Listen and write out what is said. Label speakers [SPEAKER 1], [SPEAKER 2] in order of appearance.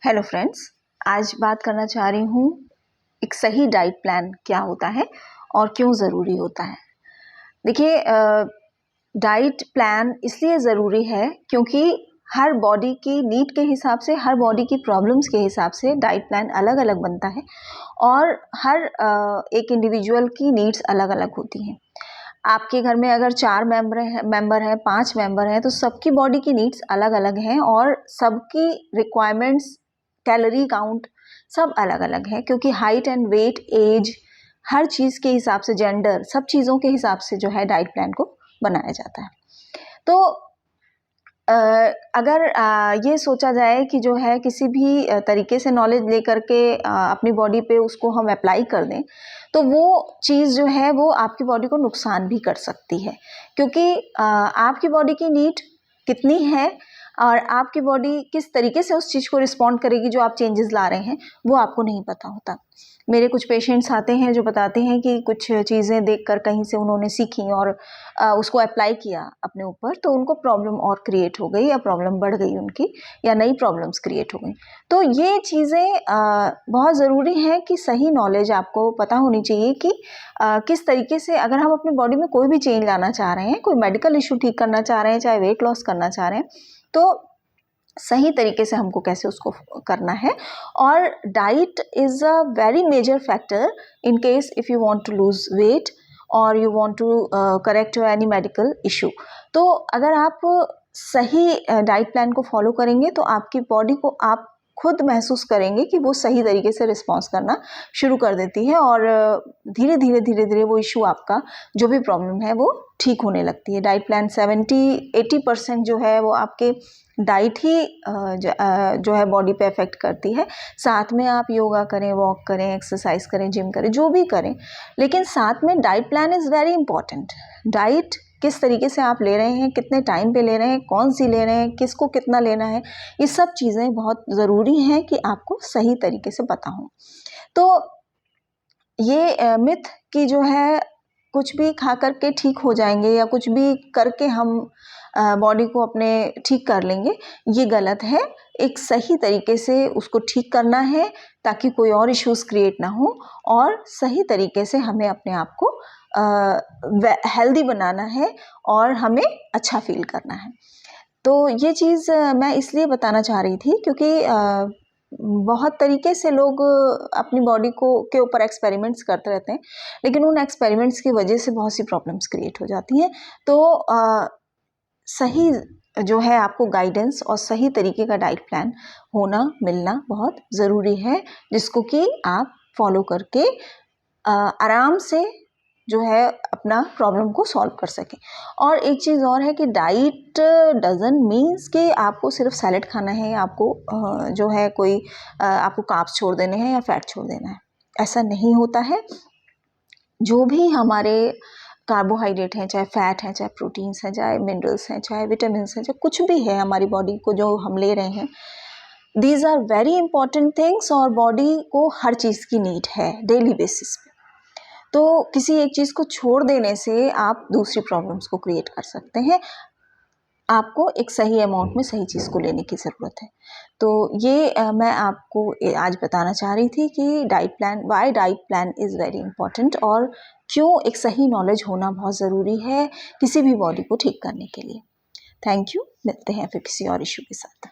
[SPEAKER 1] Hello friends, आज बात करना चाह रही हूँ एक सही डाइट प्लान क्या होता है और क्यों ज़रूरी होता है। देखिए, डाइट प्लान इसलिए ज़रूरी है क्योंकि हर बॉडी की नीड के हिसाब से, हर बॉडी की प्रॉब्लम्स के हिसाब से डाइट प्लान अलग अलग बनता है और हर एक इंडिविजुअल की नीड्स अलग अलग होती हैं। आपके घर में अगर 4 मेंबर हैं, 5 मेंबर हैं, तो सबकी बॉडी की नीड्स अलग अलग हैं और सबकी रिक्वायरमेंट्स, कैलोरी काउंट सब अलग अलग है, क्योंकि हाइट एंड वेट, एज, हर चीज़ के हिसाब से, जेंडर, सब चीज़ों के हिसाब से जो है डाइट प्लान को बनाया जाता है। तो अगर ये सोचा जाए कि जो है किसी भी तरीके से नॉलेज लेकर के अपनी बॉडी पे उसको हम अप्लाई कर दें, तो वो चीज़ जो है वो आपकी बॉडी को नुकसान भी कर सकती है, क्योंकि आपकी बॉडी की नीड कितनी है और आपकी बॉडी किस तरीके से उस चीज़ को रिस्पॉन्ड करेगी जो आप चेंजेस ला रहे हैं, वो आपको नहीं पता होता। मेरे कुछ पेशेंट्स आते हैं जो बताते हैं कि कुछ चीज़ें देखकर कहीं से उन्होंने सीखी और उसको अप्लाई किया अपने ऊपर, तो उनको प्रॉब्लम और क्रिएट हो गई या प्रॉब्लम बढ़ गई उनकी, या नई प्रॉब्लम्स क्रिएट हो गई। तो ये चीज़ें बहुत ज़रूरी है कि सही नॉलेज आपको पता होनी चाहिए कि किस तरीके से, अगर हम अपनी बॉडी में कोई भी चेंज लाना चाह रहे हैं, कोई मेडिकल इशू ठीक करना चाह रहे हैं, चाहे वेट लॉस करना चाह रहे हैं, तो सही तरीके से हमको कैसे उसको करना है। और diet is a very major factor in case if you want to lose weight और you want to correct your any medical issue. तो अगर आप सही डाइट प्लान को फॉलो करेंगे तो आपकी बॉडी को आप खुद महसूस करेंगे कि वो सही तरीके से रिस्पॉन्स करना शुरू कर देती है और धीरे धीरे वो इशू, आपका जो भी प्रॉब्लम है, वो ठीक होने लगती है। डाइट प्लान 70-80% जो है वो आपके डाइट ही जो है बॉडी पे अफेक्ट करती है। साथ में आप योगा करें, वॉक करें, एक्सरसाइज करें, जिम करें, जो भी करें, लेकिन साथ में diet plan is very important. Diet किस तरीके से आप ले रहे हैं, कितने टाइम पे ले रहे हैं, कौन सी ले रहे हैं, किसको कितना लेना है, ये सब चीज़ें बहुत ज़रूरी हैं कि आपको सही तरीके से पता हो। तो ये मिथ कि जो है कुछ भी खा करके ठीक हो जाएंगे या कुछ भी करके हम बॉडी को अपने ठीक कर लेंगे, ये गलत है। एक सही तरीके से उसको ठीक करना है ताकि कोई और इश्यूज क्रिएट ना हो, और सही तरीके से हमें अपने आप को हेल्दी बनाना है और हमें अच्छा फील करना है। तो ये चीज़ मैं इसलिए बताना चाह रही थी क्योंकि बहुत तरीके से लोग अपनी बॉडी को के ऊपर एक्सपेरिमेंट्स करते रहते हैं, लेकिन उन एक्सपेरिमेंट्स की वजह से बहुत सी प्रॉब्लम्स क्रिएट हो जाती हैं। तो सही जो है आपको गाइडेंस और सही तरीके का डाइट प्लान होना, मिलना बहुत ज़रूरी है, जिसको कि आप फॉलो करके आराम से जो है अपना प्रॉब्लम को सॉल्व कर सकें। और एक चीज़ और है कि डाइट डजंट मीन्स कि आपको सिर्फ सैलेड खाना है, आपको जो है कोई आपको कार्ब्स छोड़ देने हैं या फैट छोड़ देना है, ऐसा नहीं होता है। जो भी हमारे कार्बोहाइड्रेट हैं, चाहे फैट हैं, चाहे प्रोटीन्स हैं, चाहे मिनरल्स हैं, चाहे विटामिन्स हैं, चाहे कुछ भी है हमारी बॉडी को जो हम ले रहे हैं, these are very important things, और बॉडी को हर चीज़ की नीड है डेली बेसिस पे। तो किसी एक चीज़ को छोड़ देने से आप दूसरी प्रॉब्लम्स को क्रिएट कर सकते हैं। आपको एक सही अमाउंट में सही चीज़ को लेने की ज़रूरत है। तो ये मैं आपको आज बताना चाह रही थी कि diet plan, why diet plan is very important, और क्यों एक सही नॉलेज होना बहुत ज़रूरी है किसी भी बॉडी को ठीक करने के लिए। Thank you. मिलते हैं फिर किसी और इशू के साथ।